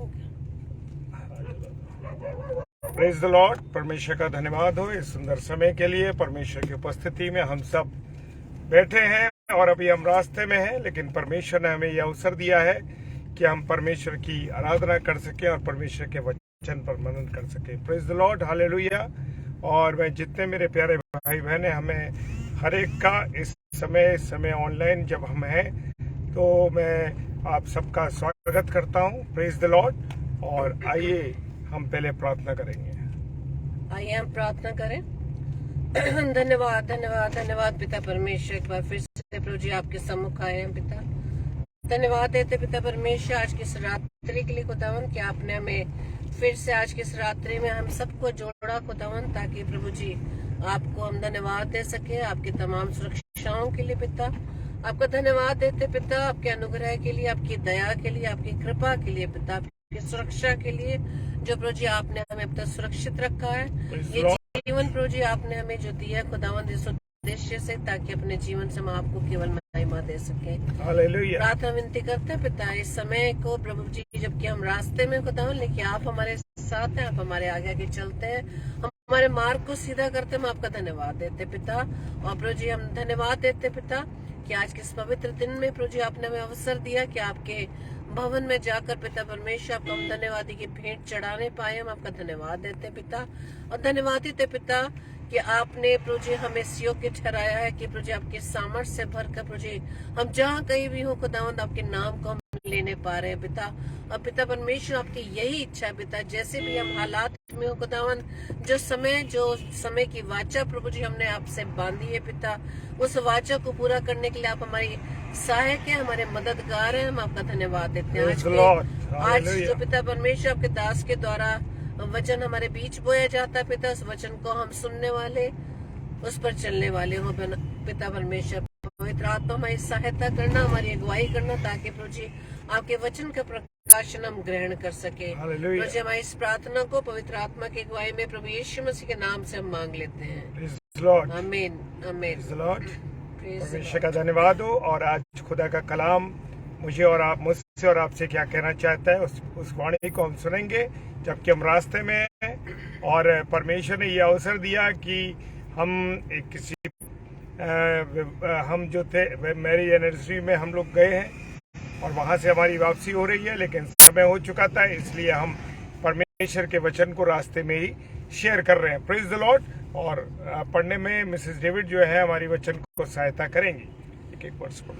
हो गया। Praise the Lord. परमेश्वर का धन्यवाद हो इस सुंदर समय के लिए। परमेश्वर की उपस्थिति में हम सब बैठे हैं और अभी हम रास्ते में हैं, लेकिन परमेश्वर ने हमें यह अवसर दिया है कि हम परमेश्वर की आराधना कर सकें और परमेश्वर के वचन पर मनन कर सकें। Praise the Lord, hallelujah. और मैं जितने मेरे प्यारे भाई बहन हैं, हमें हर एक का इस समय ऑनलाइन जब हम हैं तो मैं आप सबका स्वागत करता हूं। Praise the Lord. और आइए हम पहले प्रार्थना करेंगे। आइए हम प्रार्थना करें। धन्यवाद धन्यवाद धन्यवाद पिता परमेश्वर, एक बार फिर से प्रभु जी आपके सम्मुख आए हैं पिता। धन्यवाद देते पिता परमेश्वर आज की इस रात्रि के लिए खुदावन कि आपने हमें फिर से आज की इस रात्रि में हम सबको जोड़ा खुदावन, ताकि प्रभु जी आपको हम धन्यवाद दे सके आपकी तमाम सुरक्षाओं के लिए पिता। आपका धन्यवाद देते पिता, आपके अनुग्रह के लिए, आपकी दया के लिए, आपकी कृपा के लिए पिता, आपकी सुरक्षा के लिए जो प्रभु जी आपने हमें अब तक सुरक्षित रखा है। ये जीवन प्रभु जी आपने हमें जो दिया है खुदावंद इस उद्देश्य से, ताकि अपने जीवन से हम आपको केवल महिमा दे सके। प्रार्थना विनती करते हैं पिता इस समय को प्रभु जी, जबकि हम रास्ते में खुदावंद, लेकिन आप हमारे साथ हैं, आप हमारे आगे आगे चलते हैं, हमारे मार्ग को सीधा करते हैं। हम आपका धन्यवाद देते पिता। और प्रभु जी हम धन्यवाद देते पिता कि आज के इस पवित्र दिन में प्रभु जी आपने हमें अवसर दिया कि आपके भवन में जाकर पिता परमेश्वर आपको हम धन्यवादी की भेंट चढ़ाने पाए। हम आपका धन्यवाद देते पिता और धन्यवाद देते पिता कि आपने प्रभु जी हमें इस योग्य ठहराया है कि प्रभु जी आपके सामर्थ्य से भरकर प्रभु जी हम जहाँ कहीं भी हो खुदावंद आपके नाम को हम लेने पा रहे हैं पिता। और पिता परमेश्वर आपकी यही इच्छा है पिता, जैसे भी हम हालात में हो खुदावंद, जो समय की वाचा प्रभु जी हमने आपसे बांधी है पिता, उस वाचा को पूरा करने के लिए आप हमारी सहायक है, हमारे मददगार हैं। हम आपका धन्यवाद देते हैं। आज जो पिता परमेश्वर आपके दास के द्वारा वचन हमारे बीच बोया जाता है पिता, उस वचन को हम सुनने वाले, उस पर चलने वाले हो पिता परमेश्वर। पवित्र आत्मा हमारी सहायता करना, हमारी अगुवाई करना, ताकि प्रभु जी आपके वचन का प्रकाशन हम ग्रहण कर सके। प्रभु जी हमारी इस प्रार्थना को पवित्र आत्मा की अगुवाई में प्रभु यीशु मसीह के नाम से हम मांग लेते हैं। आमीन आमीन। परमेश्वर का धन्यवाद हो। और आज खुदा का कलाम मुझसे और आपसे क्या कहना चाहता है उस वाणी को हम सुनेंगे, जबकि हम रास्ते में हैं। और परमेश्वर ने यह अवसर दिया कि हम जो थे मैरिज एनिवर्सरी में हम लोग गए हैं और वहाँ से हमारी वापसी हो रही है, लेकिन समय हो चुका था, इसलिए हम परमेश्वर के वचन को रास्ते में ही शेयर कर रहे हैं। Praise the Lord. और पढ़ने में मिसेस डेविड जो है हमारी वचन को सहायता करेंगी। एक वर्ष को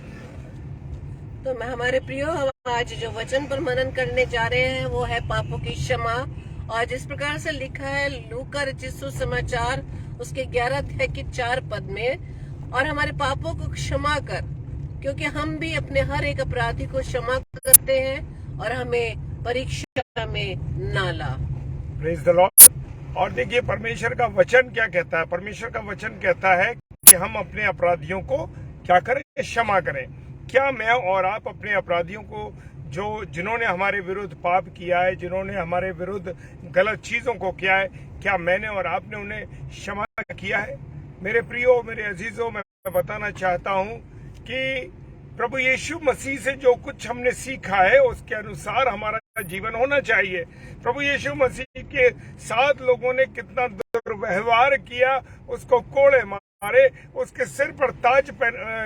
तो मैं हमारे प्रियो, हम आज जो वचन पर मनन करने जा रहे हैं वो है पापों की क्षमा। और जिस प्रकार से लिखा है लूका रचित सुसमाचार उसके 11 अध्याय के 4 पद में, और हमारे पापों को क्षमा कर, क्योंकि हम भी अपने हर एक अपराधी को क्षमा करते हैं, और हमें परीक्षा में ना ला। Praise the Lord. और देखिए परमेश्वर का वचन क्या कहता है। परमेश्वर का वचन कहता है कि हम अपने अपराधियों को क्या करें, क्षमा करें। क्या मैं और आप अपने अपराधियों को, जिन्होंने हमारे विरुद्ध पाप किया है, जिन्होंने हमारे विरुद्ध गलत चीजों को किया है, क्या मैंने और आपने उन्हें क्षमा किया है? मेरे प्रियो, मेरे अजीजों, मैं बताना चाहता हूं कि प्रभु यीशु मसीह से जो कुछ हमने सीखा है उसके अनुसार हमारा जीवन होना चाहिए। प्रभु यीशु मसीह के साथ लोगों ने कितना दुर्व्यवहार किया, उसको कोड़े मारे, उसके सिर पर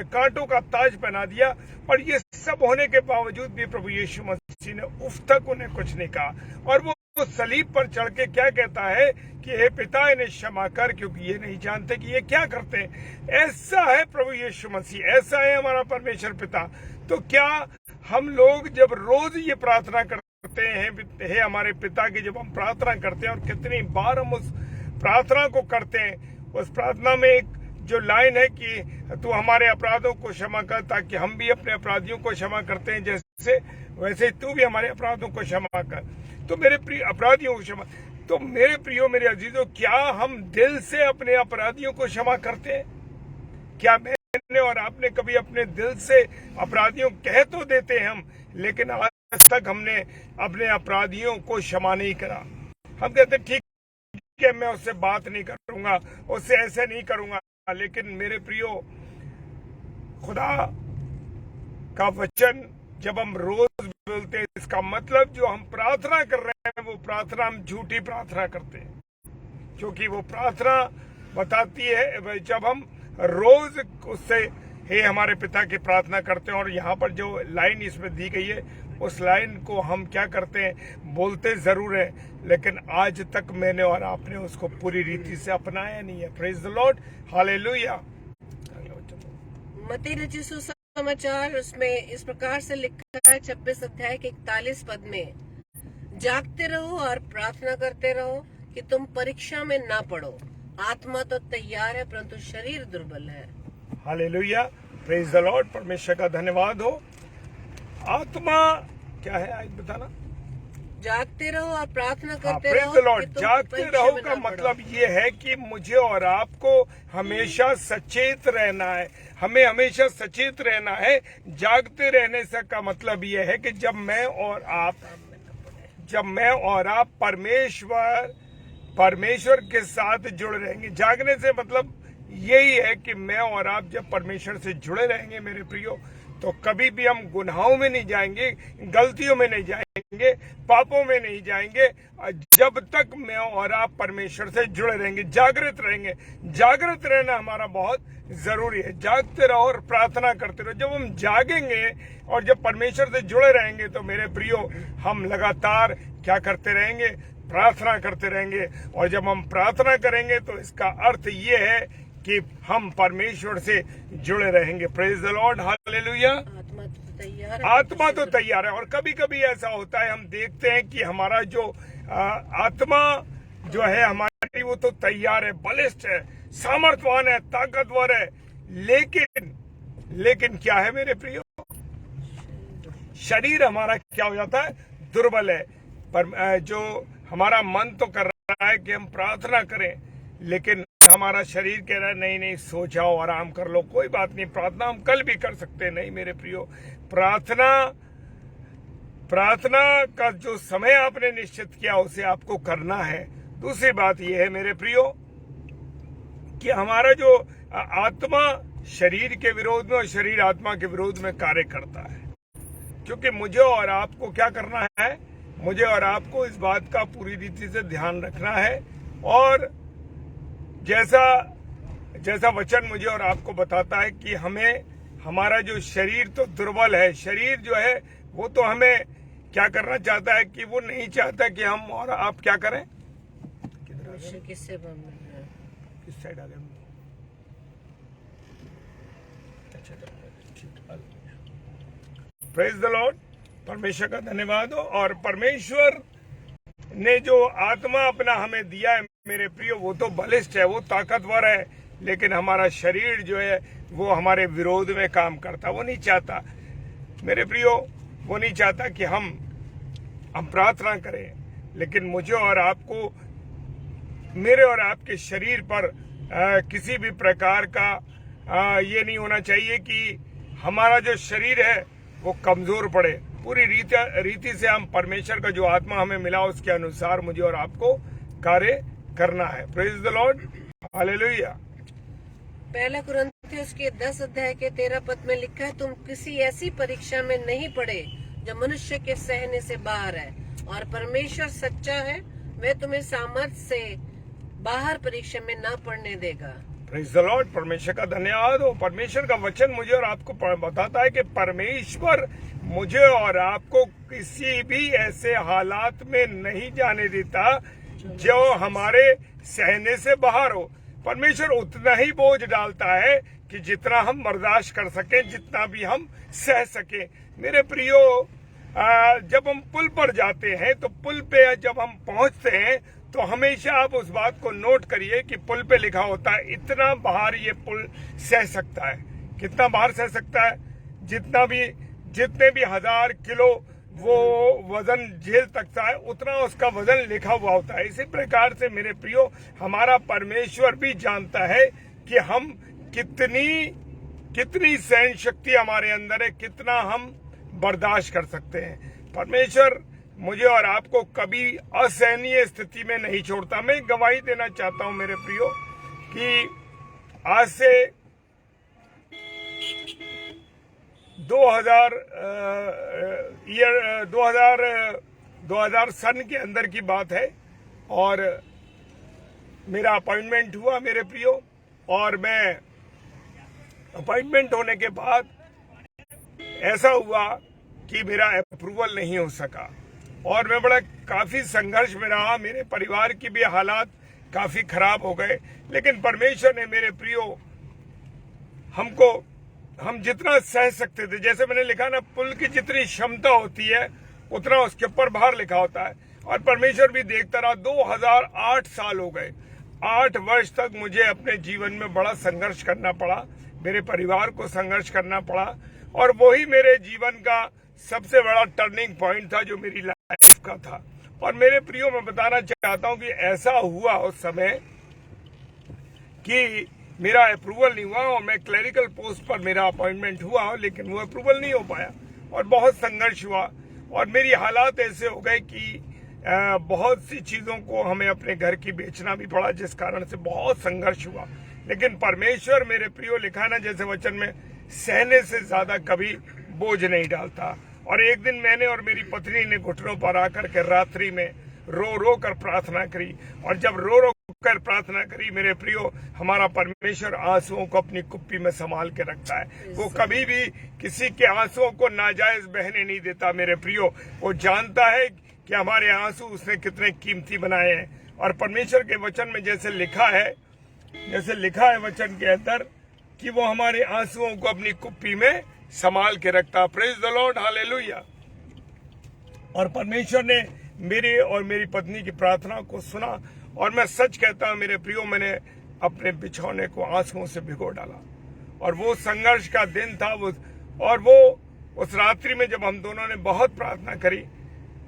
कांटों का ताज पहना दिया, पर ये सब होने के बावजूद भी प्रभु यीशु मसीह ने उफ तक उन्हें कुछ नहीं कहा। और वो सलीब पर चढ़ के क्या कहता है कि हे पिता इन्हें क्षमा कर, क्योंकि ये नहीं जानते कि ये क्या करते हैं। ऐसा है प्रभु यीशु मसीह, ऐसा है हमारा परमेश्वर पिता। तो क्या हम लोग जब रोज ये प्रार्थना करते हैं, हे हमारे पिता की जब हम प्रार्थना करते हैं, और कितनी बार हम उस प्रार्थना को करते हैं, उस प्रार्थना में एक जो लाइन है कि तू हमारे अपराधों को क्षमा कर, ताकि हम भी अपने अपराधियों को क्षमा करते हैं जैसे, वैसे तू भी हमारे अपराधों को क्षमा कर। तो मेरे प्रिय अपराधियों को क्षमा, तो मेरे प्रियो, मेरे अजीजों, क्या हम दिल से अपने अपराधियों को क्षमा करते हैं? क्या मैंने और आपने कभी अपने दिल से अपराधियों कह तो देते हैं हम, लेकिन आज तक हमने अपने अपराधियों को क्षमा नहीं करा। हम कहते ठीक है, मैं उससे बात नहीं करूंगा, उससे ऐसे नहीं करूंगा। लेकिन मेरे प्रियो, खुदा का वचन जब हम रोज बोलते हैं, इसका मतलब जो हम प्रार्थना कर रहे हैं वो प्रार्थना हम झूठी प्रार्थना करते हैं, क्योंकि वो प्रार्थना बताती है जब हम रोज उससे हे हमारे पिता की प्रार्थना करते हैं। और यहाँ पर जो लाइन इसमें दी गई है उस लाइन को हम क्या करते हैं, बोलते जरूर है, लेकिन आज तक मैंने और आपने उसको पूरी रीति से अपनाया नहीं है। Praise the Lord, hallelujah. मत्ती रचित सुसमाचार उसमें इस प्रकार से लिखा है 26 अध्याय के 41 पद में, जागते रहो और प्रार्थना करते रहो कि तुम परीक्षा में ना पड़ो। आत्मा तो तैयार है परंतु शरीर दुर्बल है। Hallelujah, praise the Lord. परमेश्वर का धन्यवाद हो। आत्मा क्या है आज बताना? जागते रहो और प्रार्थना करते प्रेज रहो द लॉर्ड। कि तुम जागते परीक्षा रहो में का ना मतलब पड़ो। ये है कि मुझे और आपको हमेशा सचेत रहना है, हमें हमेशा सचेत रहना है। जागते रहने से का मतलब ये है कि जब मैं और आप परमेश्वर के साथ जुड़े रहेंगे। जागने से मतलब यही है कि मैं और आप जब परमेश्वर से जुड़े रहेंगे मेरे प्रियो, तो कभी भी हम गुनाहों में नहीं जाएंगे, गलतियों में नहीं जाएंगे, पापों में नहीं जाएंगे, जब तक मैं और आप परमेश्वर से जुड़े रहेंगे, जागृत रहेंगे। जागृत रहना हमारा बहुत जरूरी है। जागते रहो और प्रार्थना करते रहो। जब हम जागेंगे और जब परमेश्वर से जुड़े रहेंगे तो मेरे प्रियो हम लगातार क्या करते रहेंगे, प्रार्थना करते रहेंगे। और जब हम प्रार्थना करेंगे तो इसका अर्थ ये है कि हम परमेश्वर से जुड़े रहेंगे। Praise the Lord, hallelujah. आत्मा तो तैयार है। और कभी कभी ऐसा होता है, हम देखते हैं कि हमारा जो आत्मा जो है हमारी, वो तो तैयार है, बलिष्ठ है, सामर्थ्यवान है, ताकतवर है, लेकिन क्या है मेरे प्रियो, शरीर हमारा क्या हो जाता है, दुर्बल है। पर जो हमारा मन तो कर रहा है कि हम प्रार्थना करें, लेकिन हमारा शरीर कह रहा है नहीं नहीं, सो जाओ, आराम कर लो, कोई बात नहीं, प्रार्थना हम कल भी कर सकते हैं। नहीं मेरे प्रियो, प्रार्थना का जो समय आपने निश्चित किया उसे आपको करना है। दूसरी बात यह है मेरे प्रियो कि हमारा जो आत्मा शरीर के विरोध में और शरीर आत्मा के विरोध में कार्य करता है, क्योंकि मुझे और आपको क्या करना है, मुझे और आपको इस बात का पूरी रीति से ध्यान रखना है। और जैसा वचन मुझे और आपको बताता है कि हमें, हमारा जो शरीर तो दुर्बल है, शरीर जो है वो तो हमें क्या करना चाहता है कि वो नहीं चाहता कि हम और आप क्या करें। किस साइड आ गए? प्रेज द लॉर्ड, परमेश्वर का धन्यवाद हो। और परमेश्वर ने जो आत्मा अपना हमें दिया है मेरे प्रियो, वो तो बलिष्ठ है, वो ताकतवर है, लेकिन हमारा शरीर जो है वो हमारे विरोध में काम करता। वो नहीं चाहता मेरे प्रियो, वो नहीं चाहता कि हम प्रार्थना करें। लेकिन मुझे और आपको, मेरे और आपके शरीर पर किसी भी प्रकार का ये नहीं होना चाहिए कि हमारा जो शरीर है वो कमजोर पड़े। पूरी रीति से हम परमेश्वर का जो आत्मा हमें मिला उसके अनुसार मुझे और आपको कार्य करना है। Praise the Lord, hallelujah. पहला कुरिन्थियों के 10 अध्याय के 13 पद में लिखा है, तुम किसी ऐसी परीक्षा में नहीं पड़े जो मनुष्य के सहने से बाहर है, और परमेश्वर सच्चा है, वह तुम्हें सामर्थ्य से बाहर परीक्षा में ना पड़ने देगा। प्रेज द लॉर्ड, परमेश्वर का धन्यवाद हो। परमेश्वर का वचन मुझे और आपको बताता है कि परमेश्वर मुझे और आपको किसी भी ऐसे हालात में नहीं जाने देता जो हमारे सहने से बाहर हो। परमेश्वर उतना ही बोझ डालता है कि जितना हम बर्दाश्त कर सके, जितना भी हम सह सके। मेरे प्रियो, जब हम पुल पर जाते हैं तो पुल पे जब हम पहुंचते हैं तो हमेशा आप उस बात को नोट करिए कि पुल पे लिखा होता है इतना बाहर ये पुल सह सकता है। कितना बाहर सह सकता है? जितने भी 1000 किलो वो वजन झेल सकता है, उतना उसका वजन लिखा हुआ होता है। इसी प्रकार से मेरे प्रियो, हमारा परमेश्वर भी जानता है कि हम कितनी सहन शक्ति हमारे अंदर है, कितना हम बर्दाश्त कर सकते हैं। परमेश्वर मुझे और आपको कभी असहनीय स्थिति में नहीं छोड़ता। मैं गवाही देना चाहता हूं मेरे प्रियो कि आज से 2000 सन के अंदर की बात है और मेरा अपॉइंटमेंट हुआ मेरे प्रियो। और मैं अपॉइंटमेंट होने के बाद ऐसा हुआ कि मेरा अप्रूवल नहीं हो सका और मैं बड़ा काफी संघर्ष में रहा। मेरे परिवार की भी हालात काफी खराब हो गए, लेकिन परमेश्वर ने मेरे प्रियो हम जितना सह सकते थे, जैसे मैंने लिखा ना, पुल की जितनी क्षमता होती है उतना उसके ऊपर भार लिखा होता है। और परमेश्वर भी देखता रहा। 2008 साल हो गए। 8 वर्ष तक मुझे अपने जीवन में बड़ा संघर्ष करना पड़ा, मेरे परिवार को संघर्ष करना पड़ा और वही मेरे जीवन का सबसे बड़ा टर्निंग पॉइंट था जो मेरी लाइफ का था। और मेरे प्रियो, मैं बताना चाहता हूं कि ऐसा हुआ उस समय कि मेरा अप्रूवल नहीं हुआ और मैं क्लरिकल पोस्ट पर मेरा अपॉइंटमेंट हुआ, लेकिन वो अप्रूवल नहीं हो पाया और बहुत संघर्ष हुआ। और मेरी हालात ऐसे हो गए कि बहुत सी चीजों को हमें अपने घर की बेचना भी पड़ा, जिस कारण से बहुत संघर्ष हुआ। लेकिन परमेश्वर, मेरे प्रियो, लिखा ना जैसे वचन में, सहने से ज्यादा कभी बोझ नहीं डालता। और एक दिन मैंने और मेरी पत्नी ने घुटनों पर आकर के रात्रि में रो रो कर प्रार्थना करी। और जब रो रो कर प्रार्थना करी, मेरे प्रियो, हमारा परमेश्वर आंसुओं को अपनी कुप्पी में संभाल के रखता है। वो कभी भी किसी के आंसुओं को नाजायज बहने नहीं देता। मेरे प्रियो, वो जानता है कि हमारे आंसू उसने कितने कीमती बनाए हैं। और परमेश्वर के वचन में जैसे लिखा है वचन के अंदर कि वो हमारे आंसुओं को अपनी कुप्पी में संभाल के रखता। Praise the Lord, hallelujah. और परमेश्वर ने मेरे और मेरी पत्नी की प्रार्थना को सुना। और मैं सच कहता हूं मेरे प्रियो, मैंने अपने बिछौने को आंसुओं से भिगो डाला। और वो संघर्ष का दिन था और वो उस रात्रि में जब हम दोनों ने बहुत प्रार्थना करी,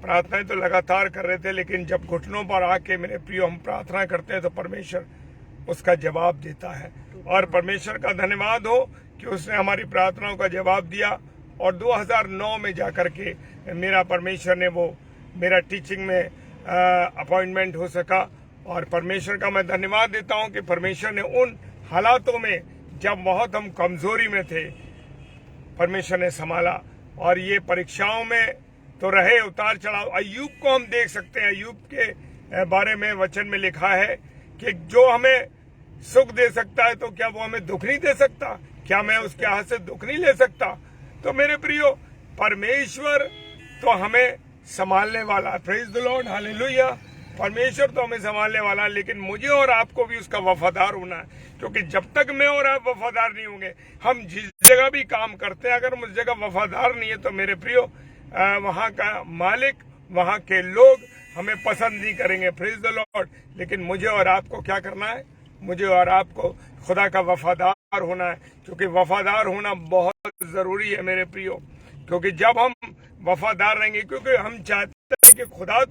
प्रार्थनाएं तो लगातार कर रहे थे, लेकिन जब घुटनों पर आके मेरे प्रियो हम प्रार्थना करते हैं तो परमेश्वर उसका जवाब देता है। और परमेश्वर का धन्यवाद हो कि उसने हमारी प्रार्थनाओं का जवाब दिया। और 2009 में जाकर के मेरा परमेश्वर ने वो मेरा टीचिंग में अपॉइंटमेंट हो सका। और परमेश्वर का मैं धन्यवाद देता हूं कि परमेश्वर ने उन हालातों में जब बहुत हम कमजोरी में थे, परमेश्वर ने संभाला। और ये परीक्षाओं में तो रहे उतार चढ़ाव। अय्यूब को हम देख सकते हैं। अय्यूब के बारे में वचन में लिखा है कि जो हमें सुख दे सकता है तो क्या वो हमें दुख नहीं दे सकता? क्या मैं उसके हाथ से दुख नहीं ले सकता? तो मेरे प्रियो, परमेश्वर तो हमें संभालने वाला। Praise the Lord, hallelujah. परमेश्वर तो हमें संभालने वाला, लेकिन मुझे और आपको भी उसका वफादार होना है। क्योंकि जब तक मैं और आप वफादार नहीं होंगे, हम जिस जगह भी काम करते हैं, अगर हम उस जगह वफादार नहीं है तो मेरे प्रियो, वहां का मालिक, वहां के लोग हमें पसंद नहीं करेंगे। Praise the Lord. लेकिन मुझे और आपको क्या करना है? मुझे और आपको खुदा का वफादार होना है, क्योंकि वफादार होना बहुत जरूरी है मेरे प्रियो। क्योंकि जब हम वफादार रहेंगे, क्योंकि हम चाहते हैं कि खुदा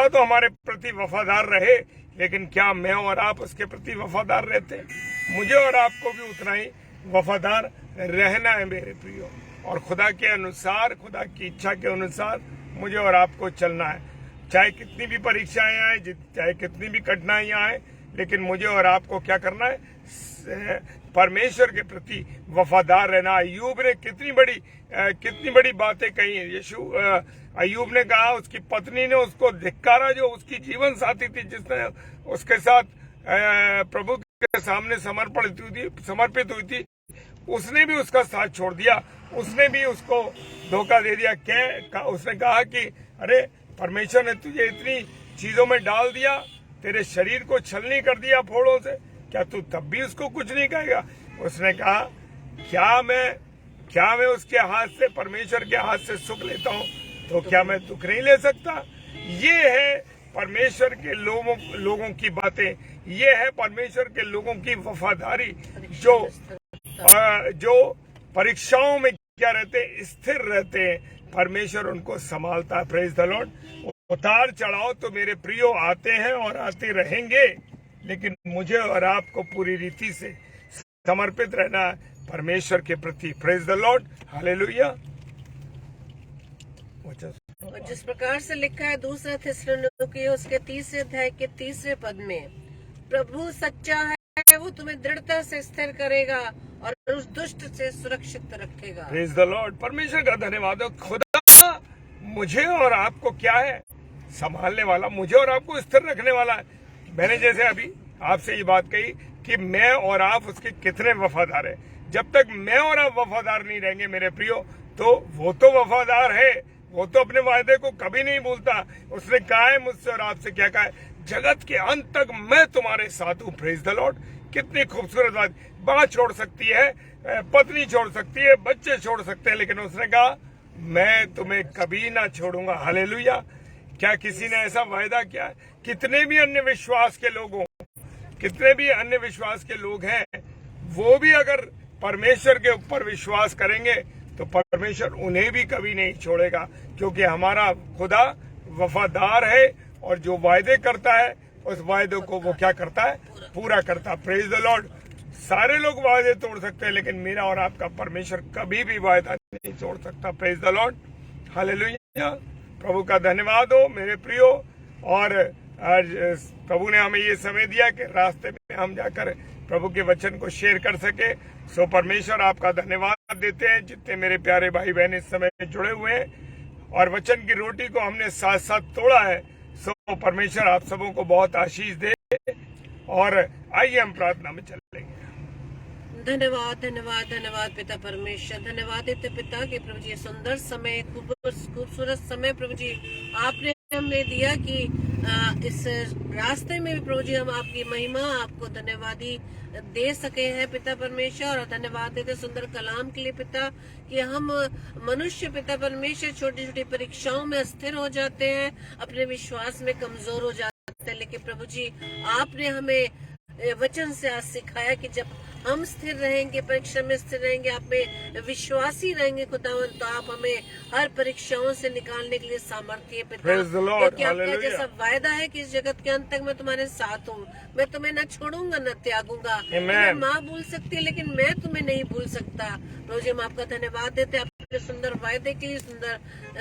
तो हमारे प्रति वफादार रहे, लेकिन क्या मैं और आप उसके प्रति वफादार रहते हैं? मुझे और आपको भी उतना ही वफादार रहना है मेरे प्रियो। और खुदा के अनुसार, खुदा की इच्छा के अनुसार मुझे और आपको चलना है। चाहे कितनी भी परीक्षाएं आए, चाहे कितनी भी कठिनाइयां आए, लेकिन मुझे और आपको क्या करना है? परमेश्वर के प्रति वफादार रहना। अय्यूब ने कितनी बड़ी बातें कही हैं। अय्यूब ने कहा, उसकी पत्नी ने उसको धिक्कारा, जो उसकी जीवन साथी थी, जिसने उसके साथ प्रभु के सामने समर्पित हुई थी, उसने भी उसका साथ छोड़ दिया। उसने भी उसको धोखा दे दिया। उसने कहा कि अरे, परमेश्वर ने तुझे इतनी चीजों में डाल दिया, तेरे शरीर को छलनी कर दिया फोड़ों से, क्या तू तब भी उसको कुछ नहीं कहेगा? उसने कहा, क्या मैं उसके हाथ से, परमेश्वर के हाथ से सुख लेता हूँ तो क्या मैं दुख नहीं ले सकता? ये है परमेश्वर के लोगों की बातें। ये है परमेश्वर के लोगों की वफादारी, जो परीक्षाओं में क्या रहते हैं? स्थिर रहते हैं। परमेश्वर उनको संभालता है। Praise the Lord. उतार चढ़ाव तो मेरे प्रियो आते हैं और आते रहेंगे, लेकिन मुझे और आपको पूरी रीति से समर्पित रहना है परमेश्वर के प्रति। Praise the Lord, hallelujah. और जिस प्रकार से लिखा है 2 थिस्सलुनीकियों उसके 3 अध्याय के 3 पद में, प्रभु सच्चा है है वो तुम्हें दृढ़ता से स्थिर करेगा और उस दुष्ट से सुरक्षित रखेगा। Praise the Lord. परमेश्वर का धन्यवाद हो। खुदा मुझे और आपको क्या है, संभालने वाला, मुझे और आपको स्थिर रखने वाला है। मैंने जैसे अभी आपसे ये बात कही कि मैं और आप उसके कितने वफादार हैं। जब तक मैं और आप वफादार नहीं रहेंगे मेरे प्रियो, तो वो तो वफादार है, वो तो अपने वायदे को कभी नहीं भूलता। उसने कहा है मुझसे और आपसे, क्या कहा है, जगत के अंत तक मैं तुम्हारे साथ हूँ। Praise the Lord. कितनी खूबसूरत बात। बात छोड़ सकती है, पत्नी छोड़ सकती है, बच्चे छोड़ सकते हैं, लेकिन उसने कहा मैं तुम्हें कभी ना छोड़ूंगा। हालेलुया। क्या किसी ने ऐसा वायदा किया? कितने भी अन्य विश्वास के लोग हों, कितने भी अन्य विश्वास के लोग हैं, वो भी अगर परमेश्वर के ऊपर विश्वास करेंगे तो परमेश्वर उन्हें भी कभी नहीं छोड़ेगा, क्योंकि हमारा खुदा वफादार है और जो वायदे करता है उस वायदे को वो क्या करता है, पूरा करता है। Praise the Lord. सारे लोग वायदे तोड़ सकते हैं, लेकिन मेरा और आपका परमेश्वर कभी भी वायदा नहीं तोड़ सकता। Praise the Lord. हालेलुया। प्रभु का धन्यवाद हो मेरे प्रियो। और आज प्रभु ने हमें ये समय दिया कि रास्ते में हम जाकर प्रभु के वचन को शेयर कर सके। सो परमेश्वर आपका धन्यवाद देते हैं। जितने मेरे प्यारे भाई बहन इस समय जुड़े हुए हैं और वचन की रोटी को हमने साथ साथ तोड़ा है, सो परमेश्वर आप सबों को बहुत आशीष दे। और आइए हम प्रार्थना में चलेंगे। धन्यवाद धन्यवाद धन्यवाद पिता परमेश्वर। धन्यवाद देते पिता कि प्रभु जी सुंदर समय, खूबसूरत समय प्रभु जी आपने हमें दिया कि इस रास्ते में भी प्रभु जी हम आपकी महिमा, आपको धन्यवादी दे सके हैं पिता परमेश्वर। और धन्यवाद देते सुंदर कलाम के लिए पिता कि हम मनुष्य पिता परमेश्वर छोटी छोटी परीक्षाओं में अस्थिर हो जाते हैं, अपने विश्वास में कमजोर हो जाते हैं, लेकिन प्रभु जी आपने हमें वचन से आज सिखाया कि जब हम स्थिर रहेंगे, परीक्षा में स्थिर रहेंगे, आप में विश्वासी रहेंगे खुदावन, तो आप हमें हर परीक्षाओं से निकालने के लिए सामर्थ्य पिता। क्योंकि आपका जैसा वायदा है कि इस जगत के अंत तक मैं तुम्हारे साथ हूँ, मैं तुम्हें न छोड़ूंगा न त्यागूंगा। तुम्हें माँ भूल सकती है लेकिन मैं तुम्हें नहीं भूल सकता। रोज हम आपका धन्यवाद देते हैं आपके सुंदर वायदे के लिए,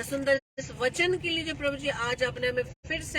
सुंदर इस वचन के लिए जो प्रभु जी आज आपने हमें फिर से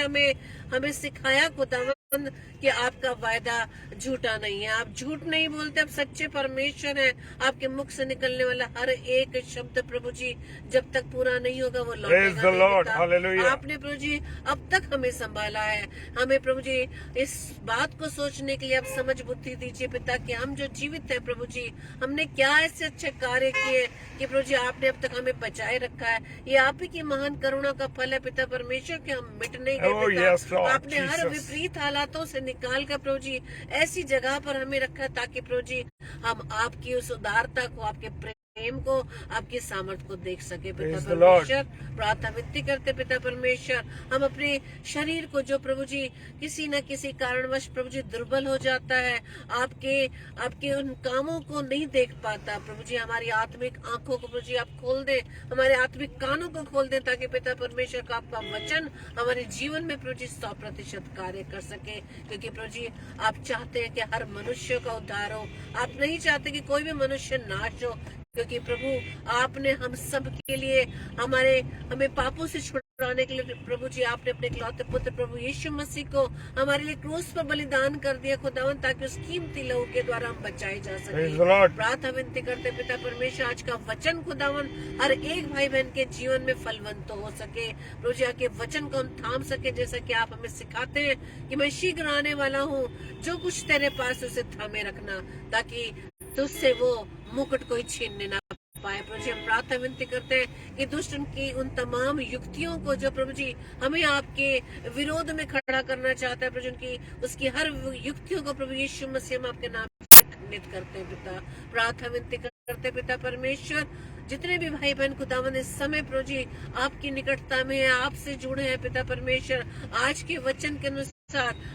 हमें सिखाया खुदावंद कि आपका वायदा झूठा नहीं है, आप झूठ नहीं बोलते, आप सच्चे परमेश्वर हैं। आपके मुख से निकलने वाला हर एक शब्द प्रभु जी जब तक पूरा नहीं होगा वो लौटेगा नहीं। आपने प्रभु जी अब तक हमें संभाला है। हमें प्रभु जी इस बात को सोचने के लिए आप समझ बुद्धि दीजिए पिता कि हम जो जीवित है प्रभु जी, हमने क्या ऐसे अच्छे कार्य किए कि प्रभु जी आपने अब तक हमें बचाए रखा है। ये आप ही की महान करुणा का फल है पिता परमेश्वर कि हम मिट नहीं गए। आपने हर विपरीत हालातों से निकाल कर प्रभु जी ऐसी जगह पर हमें रखा ताकि प्रभु जी हम आपकी उस उदारता को, आपके प्रेम को, आपकी सामर्थ को देख सके पिता परमेश्वर। प्रार्थना विनती करते पिता परमेश्वर, हम अपने शरीर को जो प्रभु जी किसी न किसी कारणवश प्रभु जी दुर्बल हो जाता है, आपके उन कामों को नहीं देख पाता प्रभु जी, हमारी आत्मिक आंखों को प्रभु जी आप खोल दे, हमारे आत्मिक कानों को खोल दे, ताकि पिता परमेश्वर का आपका वचन हमारे जीवन में प्रभु जी 100% कार्य कर सके। क्योंकि प्रभु जी आप चाहते हैं कि हर मनुष्य का उद्धार हो, आप नहीं चाहते कि कोई भी मनुष्य नाश हो। क्योंकि प्रभु आपने हम सब के लिए हमें पापों से छुड़ाने के लिए प्रभु जी आपने अपने इकलौते पुत्र प्रभु यीशु मसीह को हमारे लिए क्रूस पर बलिदान कर दिया खुदावन, ताकि उस कीमती लहू के द्वारा हम बचाए जा सके। प्रार्थना विनती करते पिता परमेश्वर आज का वचन खुदावन हर एक भाई बहन के जीवन में फलवंत हो सके। प्रभु जी आपके वचन को हम थाम सके, जैसा कि आप हमें सिखाते हैं कि मैं शीघ्र आने वाला हूँ, जो कुछ तेरे पास उसे थामे रखना, ताकि तुझसे वो मुकुट कोई छीनने ना पाए। प्रभु जी हम प्रार्थना विनती करते हैं कि दुष्ट की उन तमाम युक्तियों को जो प्रभु जी हमें आपके विरोध में खड़ा करना चाहता है, प्रभु जी उनकी उसकी हर युक्तियों को प्रभु यीशु मसीह हम आपके नाम से खंडित करते हैं पिता। प्रार्थना विनती करते पिता परमेश्वर, जितने भी भाई बहन खुदावन इस समय प्रभु जी आपकी निकटता में है, आपसे जुड़े हैं पिता परमेश्वर, आज के वचन के अनुसार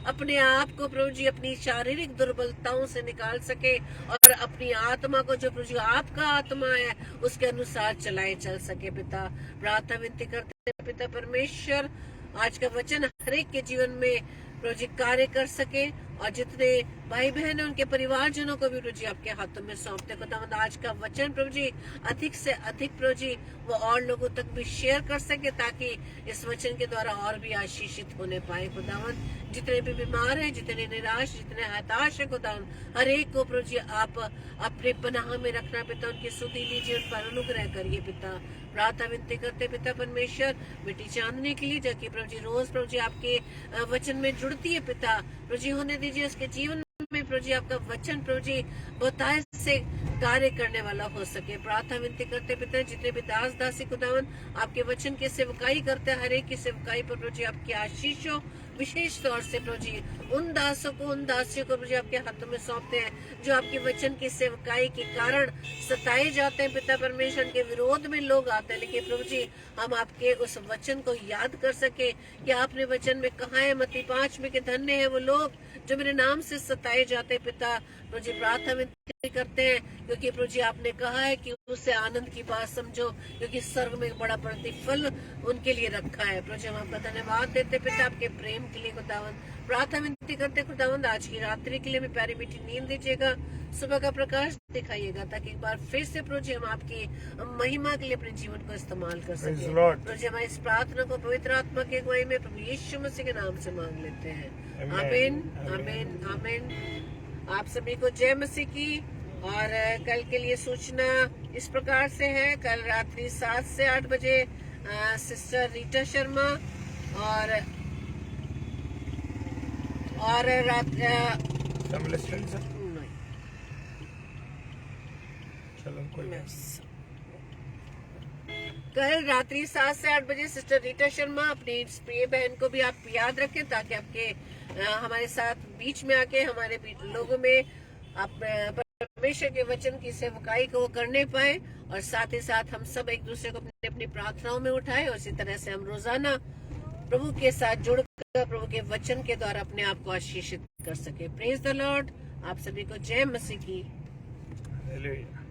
अपने आप को प्रभु जी अपनी शारीरिक दुर्बलताओं से निकाल सके और अपनी आत्मा को जो प्रभु जी आपका आत्मा है उसके अनुसार चलाए चल सके पिता। प्रार्थना विनती करते पिता परमेश्वर, आज का वचन हर एक के जीवन में प्रभु जी कार्य कर सके, और जितने भाई बहन उनके परिवारजनों को भी प्रभु जी आपके हाथों में सौंपते खुदावंद। आज का वचन प्रभु जी अधिक से अधिक प्रभु जी वो और लोगों तक भी शेयर कर सके, ताकि इस वचन के द्वारा और भी आशीषित होने पाए खुदावंद। जितने भी बीमार हैं, जितने निराश, जितने हताश है खुदावंद, हर एक को प्रभु जी आप अपने पनाह में रखना पिता। उनकी सुधि लीजिए, उन पर अनुग्रह करिए पिता। प्रार्थना विनती करते पिता परमेश्वर बेटी चांदनी के लिए, जाकि प्रभु जी रोज प्रभु जी आपके वचन में जुड़ती है पिता। प्रभु जी होने दीजिए उसके जीवन में प्रभु जी आपका वचन प्रभु जी बहुतायत से कार्य करने वाला हो सके। प्रार्थना विनती करते पिता जितने भी दास दासी खुदावन आपके वचन की सेवकाई करते हैं, हर एक की सेवकाई पर प्रभु जी आपकी आशीष हो। विशेष तौर से प्रभु जी उन दासों को, उन दासियों को प्रभु जी आपके हाथों में सौंपते हैं जो आपके वचन की सेवकाई के कारण सताए जाते हैं पिता परमेश्वर। के विरोध में लोग आते हैं, लेकिन प्रभु जी हम आपके उस वचन को याद कर सके कि आपने वचन में कहा है मत्ती 5 में कि धन्य है वो लोग जो मेरे नाम से सताए जाते हैं पिता। प्रभु जी प्रार्थना विनती करते हैं, क्योंकि प्रभु जी आपने कहा है कि उससे आनंद की बात समझो, क्योंकि स्वर्ग में एक बड़ा प्रतिफल उनके लिए रखा है। प्रभु जी हम आपका धन्यवाद देते पिता आपके प्रेम के लिए खुदावंद। प्रार्थना विनती करते खुदावंद आज की रात्रि के लिए हमें प्यारी मीठी नींद दीजिएगा, सुबह का प्रकाश दिखाइएगा, ताकि एक बार फिर से प्रभु जी हम आपकी महिमा के लिए अपने जीवन को इस्तेमाल कर सके। प्रभु जी हमारी इस प्रार्थना को पवित्र आत्मा के अगुवाई में प्रभु यीशु मसीह के नाम से मांग लेते हैं। आमीन आमीन आमीन। आप सभी को जय मसीह की। और कल के लिए सूचना इस प्रकार से है, कल रात्रि 7 से 8 बजे सिस्टर रीटा शर्मा और रात कल रात्रि 7 से 8 बजे सिस्टर रीटा शर्मा, अपनी प्रिय बहन को भी आप याद रखें, ताकि आपके हमारे साथ बीच में आके हमारे लोगों में आप परमेश्वर के वचन की सेवकाई को करने पाए, और साथ ही साथ हम सब एक दूसरे को अपनी अपनी प्रार्थनाओं में उठाए, और इसी तरह से हम रोजाना प्रभु के साथ जुड़कर प्रभु के वचन के द्वारा अपने आप को आशीषित कर सके। Praise the Lord. आप सभी को जय मसीह की। हालेलुया।